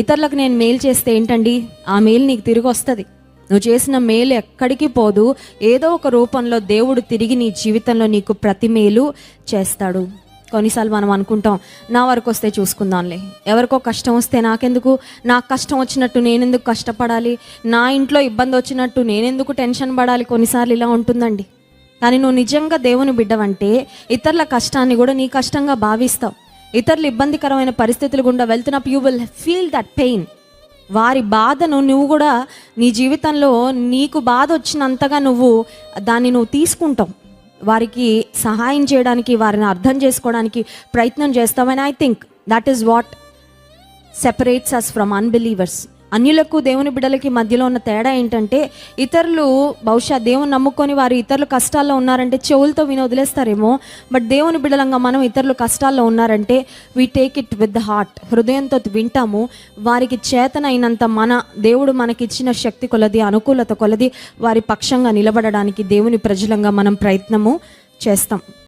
ఇతరులకు నేను మేలు చేస్తే ఏంటండి, ఆ మేలు నీకు తిరిగి వస్తుంది. నువ్వు చేసిన మేలు ఎక్కడికి పోదు. ఏదో ఒక రూపంలో దేవుడు తిరిగి నీ జీవితంలో నీకు ప్రతి మేలు చేస్తాడు. కొన్నిసార్లు మనం అనుకుంటాం, నా వరకు వస్తే చూసుకుందాంలే, ఎవరికో కష్టం వస్తే నాకెందుకు, నాకు కష్టం వచ్చినట్టు నేనెందుకు కష్టపడాలి, నా ఇంట్లో ఇబ్బంది వచ్చినట్టు నేనెందుకు టెన్షన్ పడాలి. కొన్నిసార్లు ఇలా ఉంటుందండి. కానీ నువ్వు నిజంగా దేవుని బిడ్డవంటే ఇతరుల కష్టాన్ని కూడా నీ కష్టంగా భావిస్తావు. ఇతరులు ఇబ్బందికరమైన పరిస్థితుల గుండా వెళ్తున్నప్పుడు you will feel that pain. వారి బాధను నువ్వు కూడా నీ జీవితంలో నీకు బాధ వచ్చినంతగా దాన్ని తీసుకుంటావు. వారికి సహాయం చేయడానికి, వారిని అర్థం చేసుకోవడానికి ప్రయత్నం చేస్తావు. And I think that is what separates us from unbelievers. అన్యులకు దేవుని బిడ్డలకి మధ్యలో ఉన్న తేడా ఏంటంటే, ఇతరులు బహుశా దేవుని నమ్ముకొని వారు ఇతరులు కష్టాల్లో ఉన్నారంటే చెవులతో విని వదిలేస్తారేమో. బట్ దేవుని బిడ్డలంగా మనం ఇతరులు కష్టాల్లో ఉన్నారంటే we take it with the heart, హృదయంతో వింటాము. వారికి చేతనైనంత మన దేవుడు మనకిచ్చిన శక్తి కొలది, అనుకూలత కొలది వారి పక్షంగా నిలబడడానికి దేవుని ప్రజలంగా మనం ప్రయత్నము చేస్తాం.